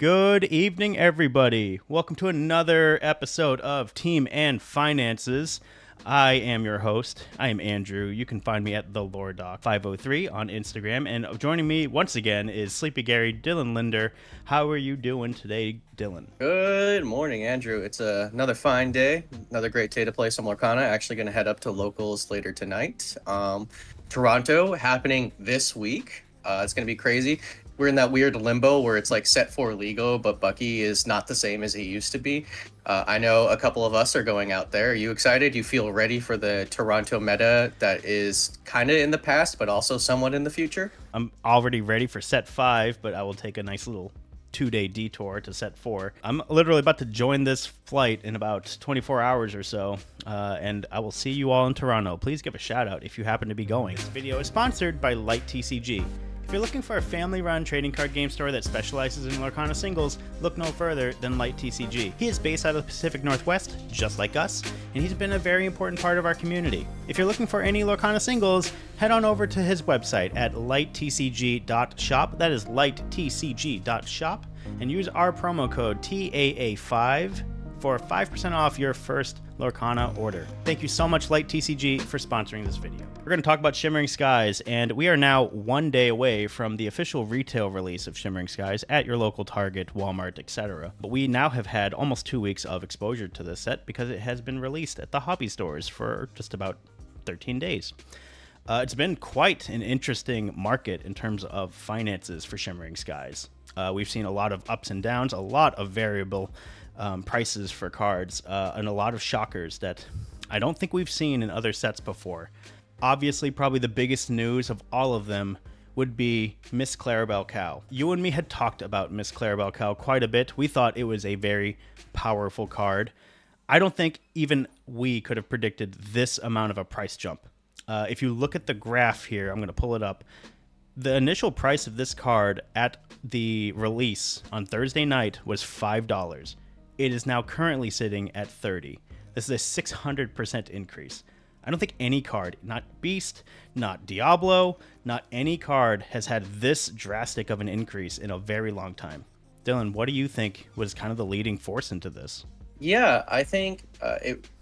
Good evening, everybody. Welcome to another episode of Team and Finances. I am your host. I am Andrew. You can find me at the LoreDoc503 on Instagram. And joining me once again is sleepyGary, Dylan Lindner. How are you doing today, Dylan? Good morning, Andrew. It's another fine day, another great day to play some Lorcana. Actually going to head up to locals later tonight. Toronto happening this week. It's going to be crazy. We're in that weird limbo where it's like set for Lego, but Bucky is not the same as he used to be. I know a couple of us are going out there. Are you excited? You feel ready for the Toronto meta that is kind of in the past, but also somewhat in the future? I'm already ready for set 5, but I will take a nice little 2-day detour to set 4. I'm literally about to join this flight in about 24 hours or so, and I will see you all in Toronto. Please give a shout out if you happen to be going. This video is sponsored by LightTCG. If you're looking for a family-run trading card game store that specializes in Lorcana singles, look no further than LightTCG. He is based out of the Pacific Northwest, just like us, and he's been a very important part of our community. If you're looking for any Lorcana singles, head on over to his website at lighttcg.shop. That is lighttcg.shop, and use our promo code TAA5 for 5% off your first Lorcana order. Thank you so much, LightTCG, for sponsoring this video. We're going to talk about Shimmering Skies, and we are now 1 day away from the official retail release of Shimmering Skies at your local Target, Walmart, etc. But we now have had almost 2 weeks of exposure to this set because it has been released at the hobby stores for just about 13 days. It's been quite an interesting market in terms of finances for Shimmering Skies. We've seen a lot of ups and downs, a lot of variable prices for cards, and a lot of shockers that I don't think we've seen in other sets before. Obviously, probably the biggest news of all of them would be Miss Clarabelle Cow. You and me had talked about Miss Clarabelle Cow quite a bit. We thought it was a very powerful card. I don't think even we could have predicted this amount of a price jump. If you look at the graph here, I'm going to pull it up. The initial price of this card at the release on Thursday night was $5. It is now currently sitting at $30. This is a 600% increase. I don't think any card, not Beast, not Diablo, not any card has had this drastic of an increase in a very long time. Dylan, what do you think was kind of the leading force into this? Yeah, I think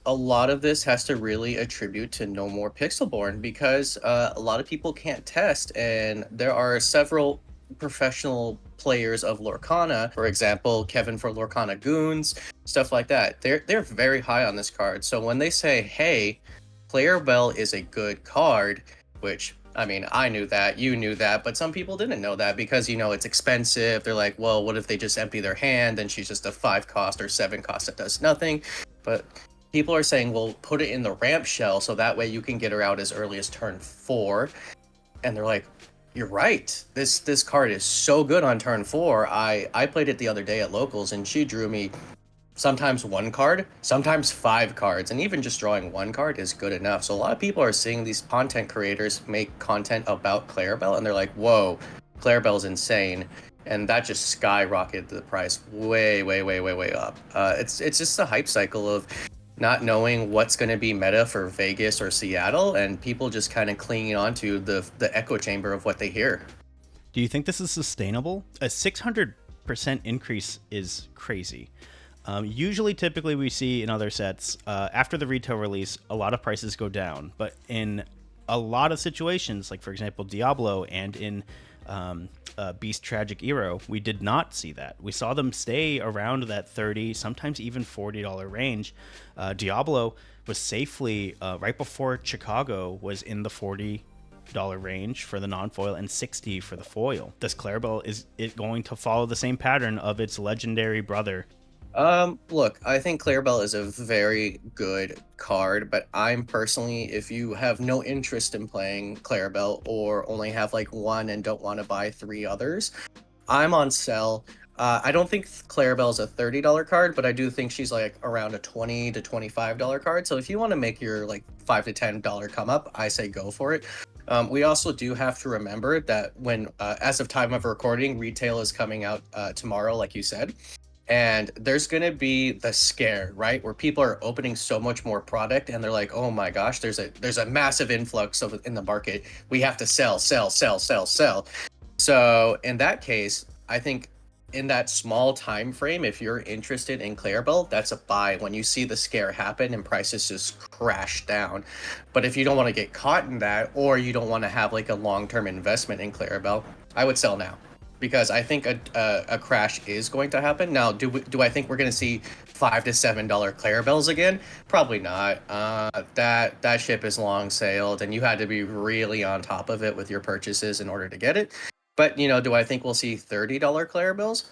a lot of this has to really attribute to No More Pixelborn because a lot of people can't test, and there are several professional players of Lorcana, for example, Kevin for Lorcana Goons, stuff like that. They're very high on this card. So when they say, "Hey, Clarabelle is a good card," which I mean, I knew that, you knew that, but some people didn't know that because, it's expensive. They're like, well, what if they just empty their hand and she's just a 5 cost or 7 cost that does nothing? But people are saying, well, put it in the ramp shell so that way you can get her out as early as turn 4. And they're like, you're right. This card is so good on turn 4. I played it the other day at locals and she drew me sometimes 1 card, sometimes 5 cards, and even just drawing 1 card is good enough. So a lot of people are seeing these content creators make content about Clarabelle, and they're like, whoa, Clarabelle's insane. And that just skyrocketed the price way, way, way, way, way up. It's just a hype cycle of not knowing what's going to be meta for Vegas or Seattle, and people just kind of clinging on to the echo chamber of what they hear. Do you think this is sustainable? A 600% increase is crazy. Usually, typically, we see in other sets, after the retail release, a lot of prices go down. But in a lot of situations, like, for example, Diablo and in Beast Tragic Hero, we did not see that. We saw them stay around that $30, sometimes even $40 range. Diablo was safely, right before Chicago, was in the $40 range for the non-foil and $60 for the foil. This Clarabelle, is it going to follow the same pattern of its legendary brother? Look, I think Clarabelle is a very good card, but I'm personally, if you have no interest in playing Clarabelle or only have like 1 and don't want to buy 3 others, I'm on sell. I don't think Clarabelle is a $30 card, but I do think she's like around a $20 to $25 card. So if you want to make your like $5 to $10 come up, I say go for it. We also do have to remember that when, as of time of recording, retail is coming out tomorrow, like you said. And there's going to be the scare, right? Where people are opening so much more product and they're like, oh my gosh, there's a massive influx of in the market. We have to sell. So in that case, I think in that small time frame, if you're interested in Clarabelle, that's a buy when you see the scare happen and prices just crash down. But if you don't want to get caught in that, or you don't want to have like a long-term investment in Clarabelle, I would sell now, because I think a crash is going to happen. Now, do I think we're going to see $5 to $7 Clarabelles again? Probably not. That ship is long sailed, and you had to be really on top of it with your purchases in order to get it. But do I think we'll see $30 Clarabelles?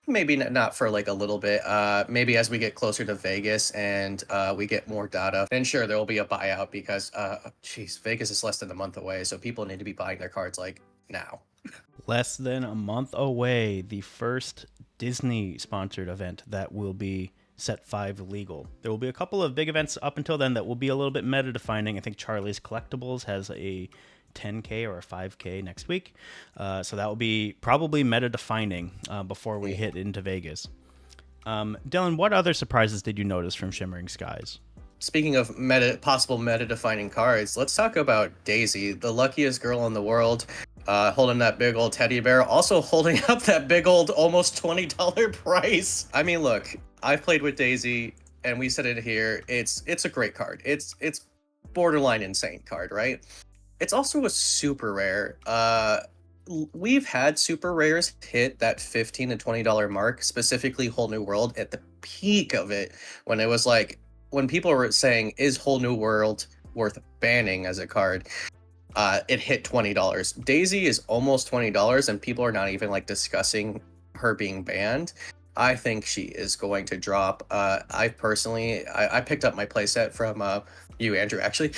Maybe not for like a little bit. Maybe as we get closer to Vegas and we get more data, then sure there will be a buyout because, geez, Vegas is less than a month away, so people need to be buying their cards like now. Less than a month away, the first Disney sponsored event that will be Set 5 legal. There will be a couple of big events up until then that will be a little bit meta defining. I think Charlie's Collectibles has a 10K or a 5K next week. So that will be probably meta defining before we hit into Vegas. Dylan, what other surprises did you notice from Shimmering Skies? Speaking of possible meta defining cards, let's talk about Daisy, the luckiest girl in the world, holding that big old teddy bear, also holding up that big old almost $20 price. I mean, look, I've played with Daisy, and we said it here. It's a great card. It's borderline insane card, right? It's also a super rare. We've had super rares hit that $15 to $20 mark, specifically Whole New World at the peak of it, when it was like, when people were saying, is Whole New World worth banning as a card? It hit $20. Daisy is almost $20, and people are not even like discussing her being banned. I think she is going to drop. I personally, I picked up my playset from you, Andrew, actually,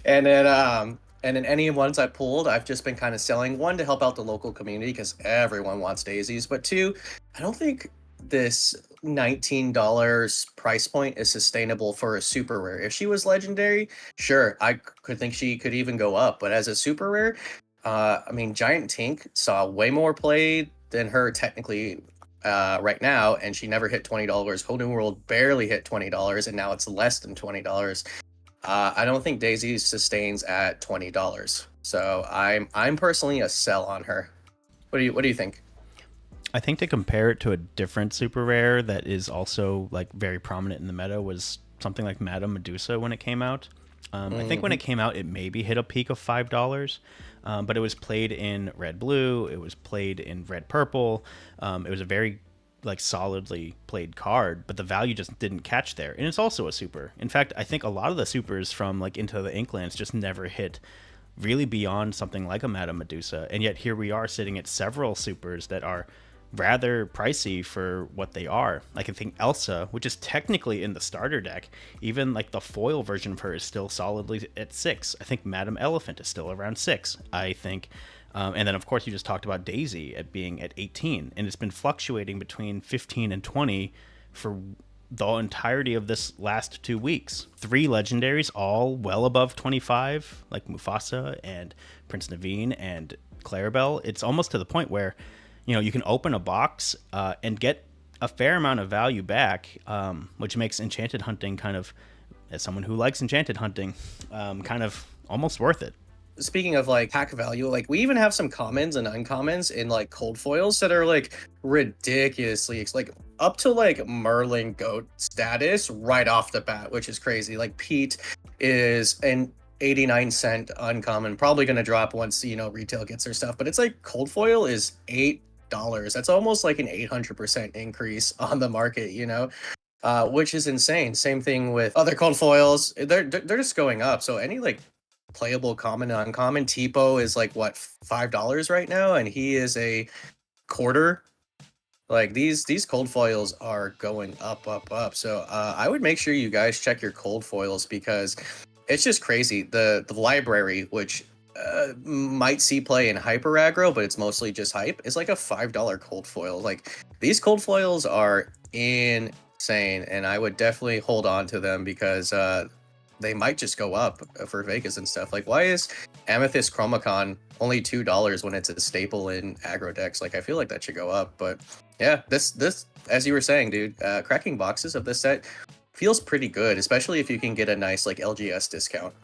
and then in any ones I pulled, I've just been kind of selling, one, to help out the local community because everyone wants daisies, but two, I don't think this $19 price point is sustainable for a super rare. If she was legendary, sure, I could think she could even go up, but as a super rare, I mean, Giant Tink saw way more play than her technically right now, and she never hit $20. Whole New World barely hit $20, and now it's less than $20. I don't think Daisy sustains at $20, so I'm personally a sell on her. What do you think? I think to compare it to a different super rare that is also like very prominent in the meta was something like Madame Medusa when it came out. I think when it came out, it maybe hit a peak of $5, but it was played in red blue. It was played in red purple. It was a very like solidly played card, but the value just didn't catch there. And it's also a super. In fact, I think a lot of the supers from like Into the Inklands just never hit really beyond something like a Madame Medusa. And yet here we are sitting at several supers that are rather pricey for what they are. Like I think Elsa, which is technically in the starter deck, even like the foil version of her is still solidly at 6. I think Madame Elephant is still around 6. I think and then, of course, you just talked about Daisy at being at 18, and it's been fluctuating between 15 and 20 for the entirety of this last 2 weeks. 3 legendaries, all well above 25, like Mufasa and Prince Naveen and Clarabelle. It's almost to the point where, you can open a box and get a fair amount of value back, which makes enchanted hunting kind of, as someone who likes enchanted hunting, kind of almost worth it. Speaking of like pack value, like we even have some commons and uncommons in like cold foils that are like ridiculously like up to like Merlin goat status right off the bat, which is crazy. Like Pete is an 89-cent uncommon, probably going to drop once retail gets their stuff, but it's like cold foil is $8. That's almost like an 800% increase on the market, which is insane. Same thing with other cold foils. They're just going up. So any like playable common and uncommon, Tipo is like what, $5 right now, and he is a quarter. Like these cold foils are going up. So I would make sure you guys check your cold foils because it's just crazy. The library, which might see play in hyper aggro, but it's mostly just hype, is like a $5 cold foil. Like these cold foils are insane, and I would definitely hold on to them because they might just go up for Vegas and stuff. Like, why is Amethyst Chromacon only $2 when it's a staple in aggro decks? Like, I feel like that should go up. But yeah, this as you were saying, dude, cracking boxes of this set feels pretty good, especially if you can get a nice like LGS discount.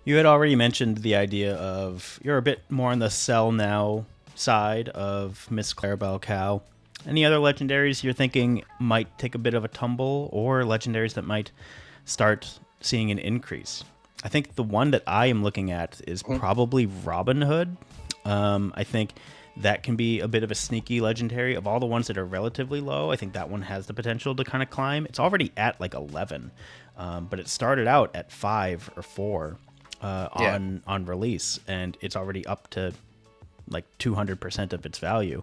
You had already mentioned the idea of you're a bit more on the sell now side of Miss Clarabelle Cow. Any other legendaries you're thinking might take a bit of a tumble, or legendaries that might start seeing an increase? I think the one that I am looking at is probably Robin Hood. I think that can be a bit of a sneaky legendary. Of all the ones that are relatively low, I think that one has the potential to kind of climb. It's already at like 11, but it started out at 5 or 4 Yeah. on release, and it's already up to like 200% of its value.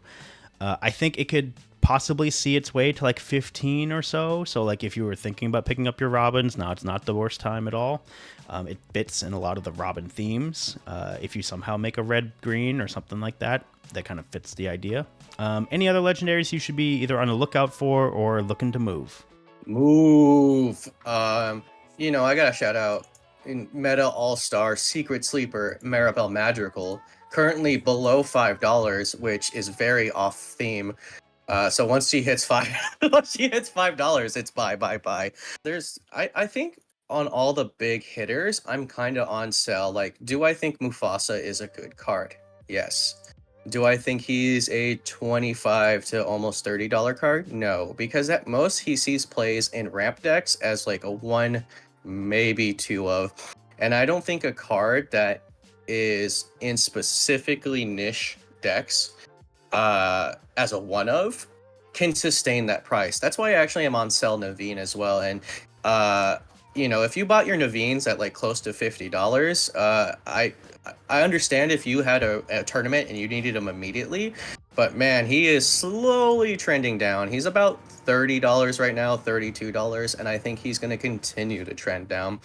I think it could possibly see its way to like 15 or so. So, like, if you were thinking about picking up your Robins, now it's not the worst time at all. It fits in a lot of the Robin themes. If you somehow make a red green or something like that, that kind of fits the idea. Any other legendaries you should be either on the lookout for or looking to move? Move. I gotta shout out in Meta All-Star Secret Sleeper Maribel Madrigal, currently below $5, which is very off theme. So once she hits once she hits $5, it's buy, buy, buy. I think on all the big hitters, I'm kind of on sell. Like, do I think Mufasa is a good card? Yes. Do I think he's a 25 to almost $30 card? No, because at most he sees plays in ramp decks as like a one, maybe two of. And I don't think a card that is in specifically niche decks as a one of can sustain that price. That's why I actually am on sell Naveen as well. And if you bought your Naveens at like close to $50, I understand if you had a tournament and you needed him immediately, but man, he is slowly trending down. He's about $30 right now, $32, and I think he's going to continue to trend down.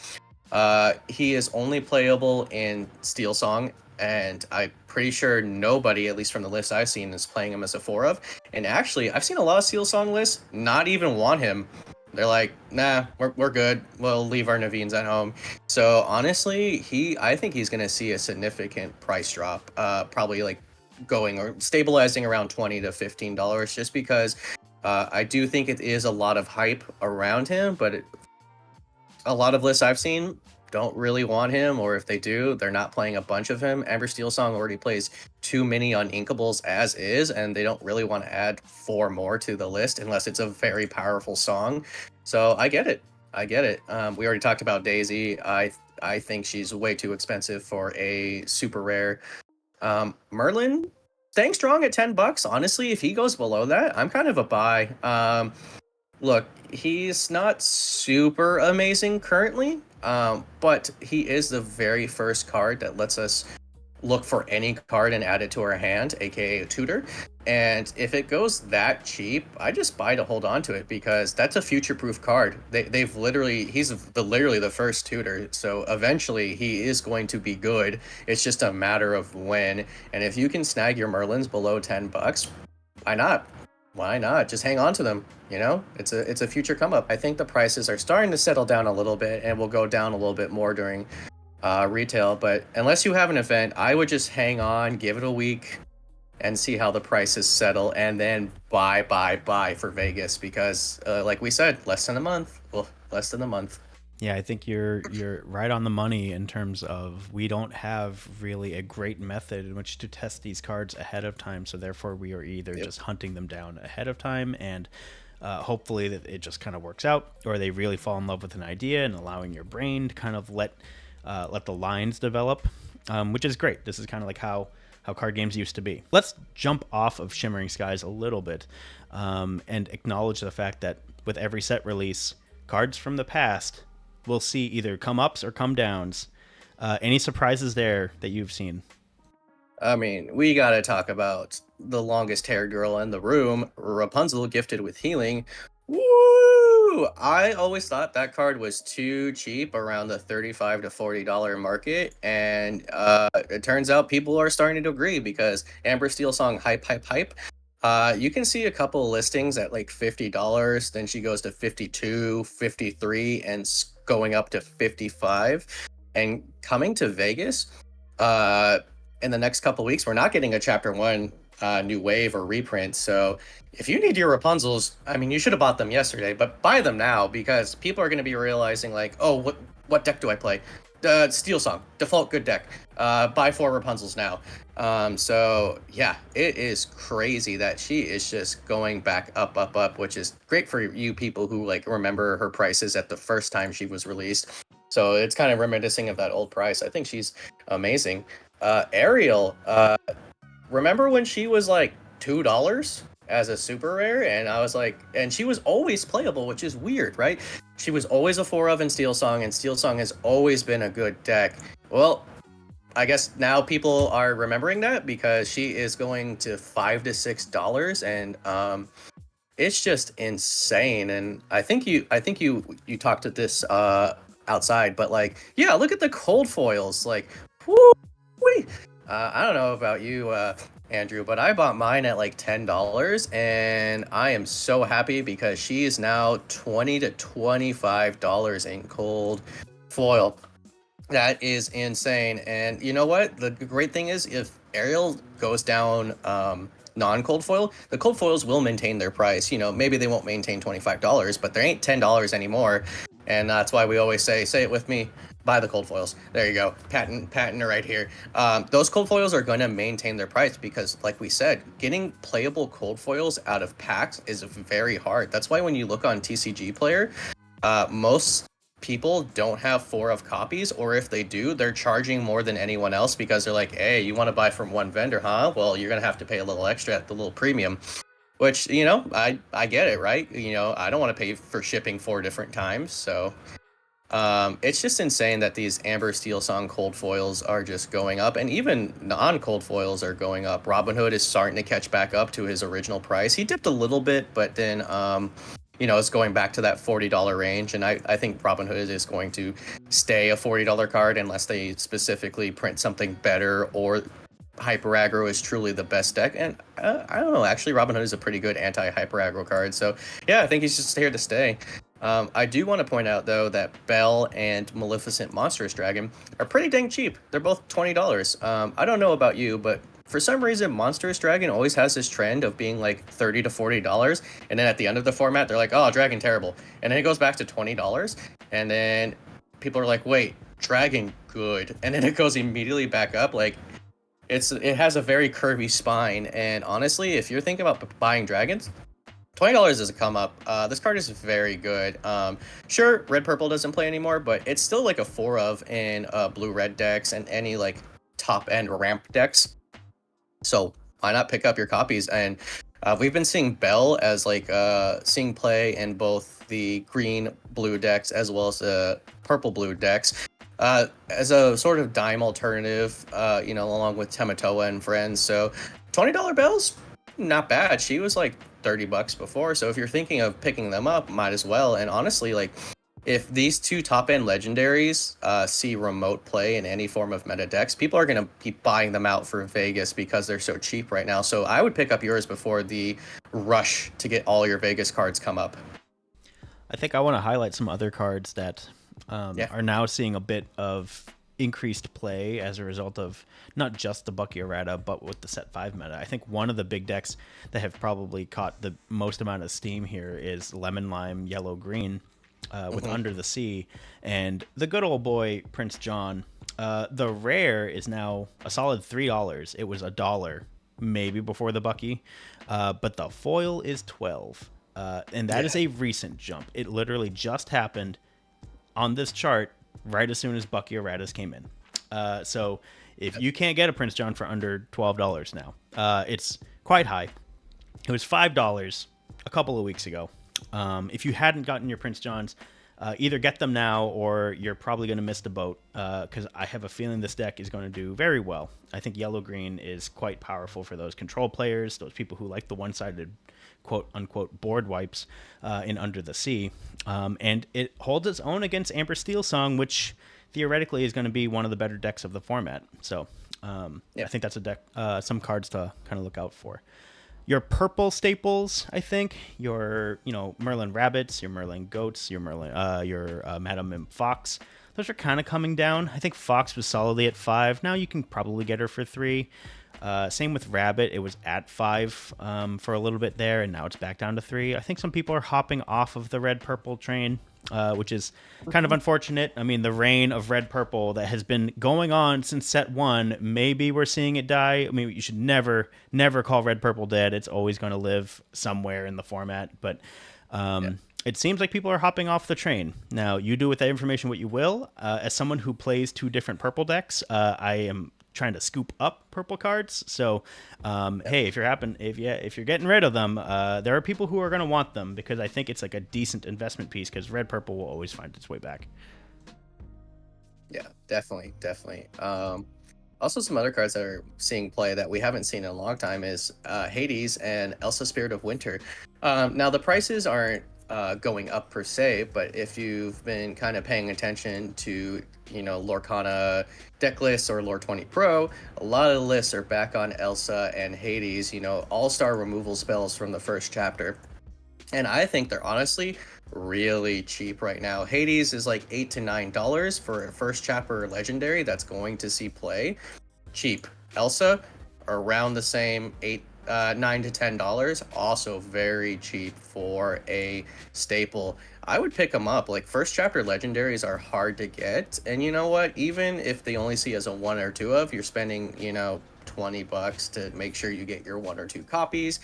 He is only playable in Steel Song, and I'm pretty sure nobody, at least from the list I've seen, is playing him as a 4 of. And actually, I've seen a lot of Steel Song lists not even want him. They're like, nah, we're good. We'll leave our Naveens at home. So honestly, I think he's gonna see a significant price drop, probably like going or stabilizing around $20 to $15, just because I do think it is a lot of hype around him, but a lot of lists I've seen don't really want him, or if they do, they're not playing a bunch of him. Amber Steel Song already plays too many Uninkables as is, and they don't really want to add 4 more to the list unless it's a very powerful song. So I get it. We already talked about Daisy. I think she's way too expensive for a super rare. Merlin staying strong at $10. Honestly, if he goes below that, I'm kind of a buy. Look, he's not super amazing currently, but he is the very first card that lets us look for any card and add it to our hand, aka a tutor. And if it goes that cheap, I just buy to hold on to it, because that's a future-proof card. He's literally the first tutor, so eventually he is going to be good. It's just a matter of when. And if you can snag your Merlins below $10, why not? Why not? Just hang on to them. It's a future come up. I think the prices are starting to settle down a little bit, and will go down a little bit more during retail. But unless you have an event, I would just hang on, give it a week, and see how the prices settle, and then buy for Vegas, because like we said, less than a month. Well, less than a month. Yeah, I think you're right on the money in terms of we don't have really a great method in which to test these cards ahead of time. So therefore, we are either just hunting them down ahead of time, and hopefully that it just kind of works out, or they really fall in love with an idea and allowing your brain to kind of let the lines develop, which is great. This is kind of like how card games used to be. Let's jump off of Shimmering Skies a little bit and acknowledge the fact that with every set release, cards from the past we'll see either come ups or come downs. Any surprises there that you've seen? I mean, we gotta talk about the longest haired girl in the room, Rapunzel, gifted with healing. Woo! I always thought that card was too cheap, around the $35 to $40 market, and it turns out people are starting to agree, because Amber Steel Song hype, hype, hype. You can see a couple of listings at like $50, then she goes to 52, 53, and going up to 55. And coming to Vegas, in the next couple of weeks, we're not getting a Chapter 1 new wave or reprint. So if you need your Rapunzels, I mean, you should have bought them yesterday, but buy them now, because people are going to be realizing like, oh, what deck do I play? Steel Song, default good deck. Buy 4 Rapunzels now. So yeah, it is crazy that she is just going back up, up, up, which is great for you people who like remember her prices at the first time she was released. So it's kind of reminiscing of that old price. I think she's amazing. Ariel, remember when she was like $2 as a super rare? And I was like, and she was always playable, which is weird, right? She was always a 4 of in Steel Song, and Steel Song has always been a good deck. Well, I guess now people are remembering that because she is going to $5 to $6, and it's just insane. And I think you talked to this outside, but like, yeah, look at the cold foils, like, whoo, I don't know about you, Andrew, but I bought mine at like $10, and I am so happy because she is now $20 to $25 in cold foil. That is insane. And you know what? The great thing is if Ariel goes down non-cold foil, the cold foils will maintain their price. You know, maybe they won't maintain $25, but there ain't $10 anymore. And that's why we always say it with me, buy the cold foils. There you go. Patent right here. Those cold foils are going to maintain their price because, like we said, getting playable cold foils out of packs is very hard. That's why when you look on TCG Player, most people don't have 4 of copies, or if they do, they're charging more than anyone else because they're like, hey, you want to buy from one vendor, huh? Well, you're gonna have to pay a little extra at the little premium, which, you know, I get it, right? You know, I don't want to pay for shipping 4 different times. So it's just insane that these Amber Steel Song cold foils are just going up, and even non-cold foils are going up. Robin Hood is starting to catch back up to his original price. He dipped a little bit, but then you know, it's going back to that $40 range, and I think Robin Hood is going to stay a $40 card unless they specifically print something better, or Hyper Aggro is truly the best deck. And I don't know, actually, Robin Hood is a pretty good anti-Hyper Aggro card. So yeah, I think he's just here to stay. I do want to point out, though, that Belle and Maleficent Monstrous Dragon are pretty dang cheap. They're both $20. I don't know about you, but for some reason, Monstrous Dragon always has this trend of being like $30 to $40, and then at the end of the format, they're like, "Oh, Dragon terrible," and then it goes back to $20, and then people are like, "Wait, Dragon good," and then it goes immediately back up. Like, it has a very curvy spine, and honestly, if you're thinking about buying dragons, $20 is a come up. This card is very good. Sure, red purple doesn't play anymore, but it's still like a 4 of in blue red decks and any like top end ramp decks. So why not pick up your copies? And we've been seeing Belle as like seeing play in both the green blue decks as well as the purple blue decks. As a sort of dime alternative, you know, along with Tematoa and friends. So $20 Belle's not bad. She was like $30 before. So if you're thinking of picking them up, might as well. And honestly, like, if these 2 top end legendaries see remote play in any form of meta decks, people are going to keep buying them out for Vegas because they're so cheap right now. So I would pick up yours before the rush to get all your Vegas cards come up. I think I want to highlight some other cards that Yeah. are now seeing a bit of increased play as a result of not just the Bucky errata, but with the set 5 meta. I think one of the big decks that have probably caught the most amount of steam here is Lemon Lime Yellow Green with Under the Sea, and the good old boy Prince John. The rare is now a solid $3. It was $1 maybe before the Bucky, but the foil is 12, and that is a recent jump. It literally just happened on this chart right as soon as Bucky erratas came in. So if you can't get a Prince John for under $12 now, it's quite high. It was $5 a couple of weeks ago. If you hadn't gotten your Prince Johns, either get them now or you're probably going to miss the boat, because I have a feeling this deck is going to do very well. I think yellow-green is quite powerful for those control players, those people who like the one-sided quote-unquote board wipes in Under the Sea. And it holds its own against Amber Steel Song, which theoretically is going to be one of the better decks of the format. So I think that's a deck, some cards to kind of look out for. Your purple staples, I think, your Merlin Rabbits, your Merlin Goats, your Madame Mim Fox, those are kind of coming down. I think Fox was solidly at 5. Now you can probably get her for 3. Same with Rabbit. It was at 5 for a little bit there, and now it's back down to 3. I think some people are hopping off of the red-purple train. which is kind of unfortunate. I mean, the reign of red purple that has been going on since set one, maybe we're seeing it die. I mean, you should never call red purple dead. It's always going to live somewhere in the format, but it seems like people are hopping off the train. Now, you do with that information what you will. As someone who plays two different purple decks, I am trying to scoop up purple cards. So, hey, if you're getting rid of them, there are people who are going to want them, because I think it's like a decent investment piece, because red purple will always find its way back. Yeah, definitely. Also, some other cards that are seeing play that we haven't seen in a long time is Hades and Elsa Spirit of Winter. Now, the prices aren't going up per se, but if you've been kind of paying attention to, Lorcana deck lists or Lore 20 Pro, a lot of the lists are back on Elsa and Hades, all-star removal spells from the first chapter. And I think they're honestly really cheap right now. Hades is like $8 to $9 for a first chapter legendary that's going to see play. Cheap. Elsa, around the same $9 to $10. Also very cheap for a staple. I would pick them up. Like, first chapter legendaries are hard to get, and you know what? Even if they only see as a one or two of, you're spending $20 to make sure you get your one or two copies.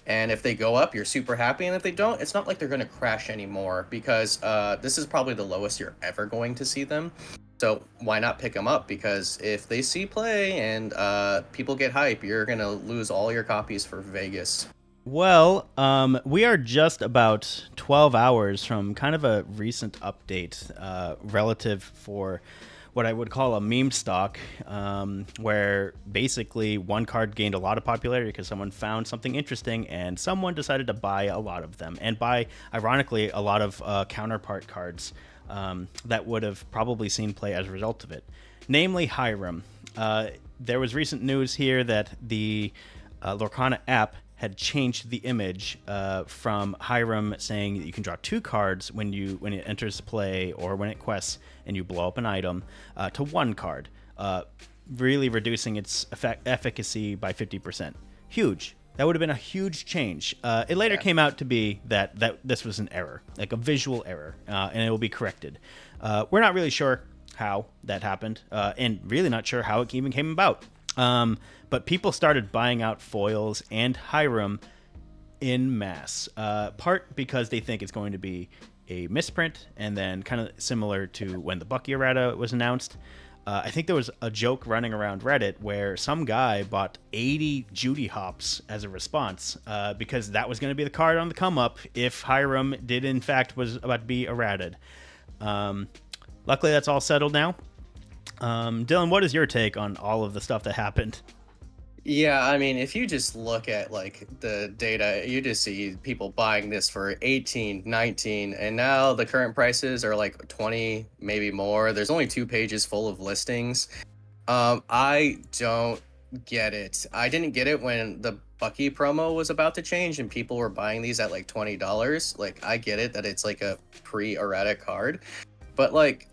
And if they go up, you're super happy. And if they don't, it's not like they're going to crash anymore, because this is probably the lowest you're ever going to see them. So why not pick them up? Because if they see play and people get hype, you're going to lose all your copies for Vegas. Well, we are just about 12 hours from kind of a recent update relative for what I would call a meme stock, where basically one card gained a lot of popularity because someone found something interesting and someone decided to buy a lot of them, and buy, ironically, a lot of counterpart cards that would have probably seen play as a result of it, namely Hiram. There was recent news here that the Lorcana app had changed the image from Hiram saying that you can draw two cards when it enters play or when it quests and you blow up an item, to one card, really reducing its efficacy by 50%. Huge. That would have been a huge change. It later came out to be that this was an error, like a visual error, and it will be corrected. We're not really sure how that happened, and really not sure how it even came about. But people started buying out foils and Hiram in mass, part because they think it's going to be a misprint, and then kind of similar to when the Bucky errata was announced. I think there was a joke running around Reddit where some guy bought 80 Judy Hops as a response, because that was going to be the card on the come up if Hiram did in fact was about to be errated. Luckily, that's all settled now. Dylan, what is your take on all of the stuff that happened? Yeah, I mean, if you just look at like the data, you just see people buying this for 18, 19, and now the current prices are like 20, maybe more. There's only 2 pages full of listings. I don't get it. I didn't get it when the Bucky promo was about to change and people were buying these at like $20. Like, I get it that it's like a pre-errata card, but like,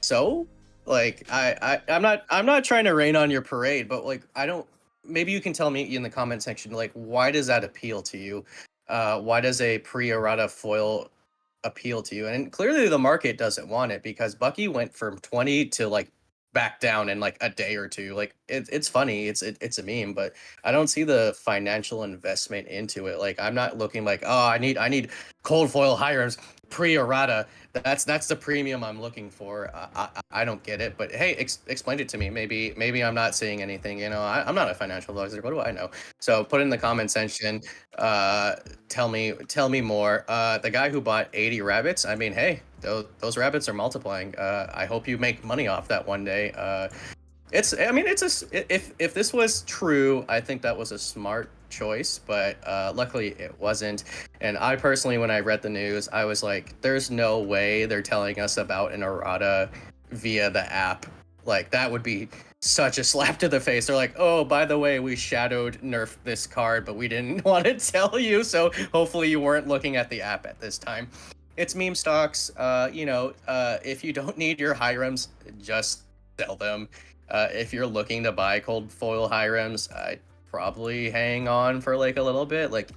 so like I'm not trying to rain on your parade, but like, I don't, maybe you can tell me in the comment section, like, why does that appeal to you? Why does a pre-errata foil appeal to you? And clearly the market doesn't want it, because Bucky went from 20 to like back down in like a day or two. Like, it's funny, it's a meme, but I don't see the financial investment into it. Like, I'm not looking like, oh, I need cold foil Hirams pre-errata. That's the premium I'm looking for. I don't get it, but hey, explain it to me. Maybe I'm not seeing anything. I'm not a financial advisor. What do I know? So put in the comment section. Tell me more. The guy who bought 80 rabbits. I mean, hey, those rabbits are multiplying. I hope you make money off that one day. If this was true, I think that was a smart choice, but luckily it wasn't. And I personally, when I read the news, I was like, there's no way they're telling us about an errata via the app. Like, that would be such a slap to the face. They're like, oh, by the way, we shadowed nerfed this card, but we didn't want to tell you, so hopefully you weren't looking at the app at this time. It's meme stocks. If you don't need your Hirams, just sell them. If you're looking to buy cold foil Hirams, I'd probably hang on for like a little bit. Like,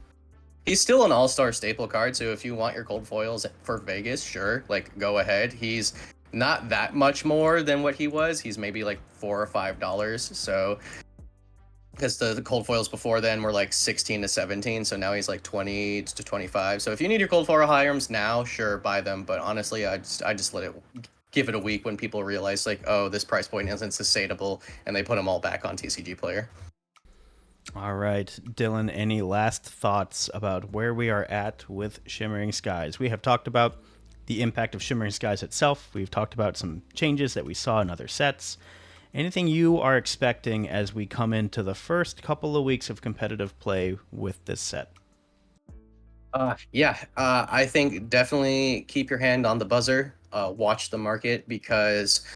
He's still an all-star staple card, so if you want your gold foils for Vegas, sure, like go ahead. He's not that much more than what he was. He's maybe like $4 or $5. So because the cold foils before then were like 16 to 17, so now he's like 20 to 25. So if you need your cold foil high-arms now, sure, buy them. But honestly, I just let it give it a week when people realize like, oh, this price point isn't sustainable, and they put them all back on TCG Player. All right, Dylan, any last thoughts about where we are at with Shimmering Skies? We have talked about the impact of Shimmering Skies itself. We've talked about some changes that we saw in other sets. Anything you are expecting as we come into the first couple of weeks of competitive play with this set? I think definitely keep your hand on the buzzer. Watch the market because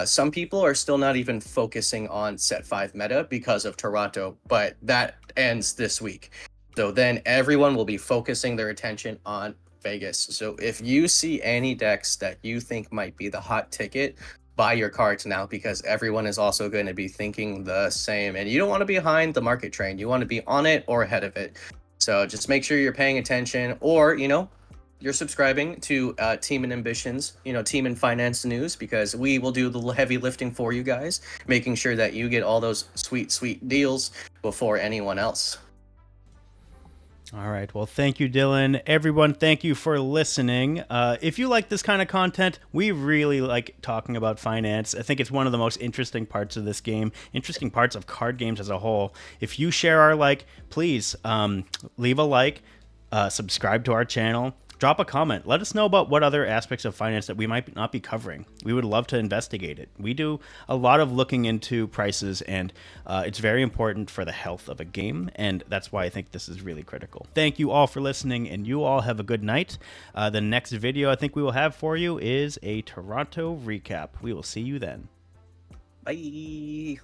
some people are still not even focusing on set 5 meta because of Toronto, but that ends this week. So then everyone will be focusing their attention on Vegas. So if you see any decks that you think might be the hot ticket, buy your cards now because everyone is also going to be thinking the same. And you don't want to be behind the market train. You want to be on it or ahead of it. So just make sure you're paying attention, or, you're subscribing to Team and Ambitions, Team and Finance News, because we will do the heavy lifting for you guys, making sure that you get all those sweet, sweet deals before anyone else. All right. Well, thank you, Dylan. Everyone, thank you for listening. If you like this kind of content, we really like talking about finance. I think it's one of the most interesting parts of this game, interesting parts of card games as a whole. If you share our like, please leave a like, subscribe to our channel, drop a comment. Let us know about what other aspects of finance that we might not be covering. We would love to investigate it. We do a lot of looking into prices, and it's very important for the health of a game, and that's why I think this is really critical. Thank you all for listening, and you all have a good night. The next video I think we will have for you is a Toronto recap. We will see you then. Bye.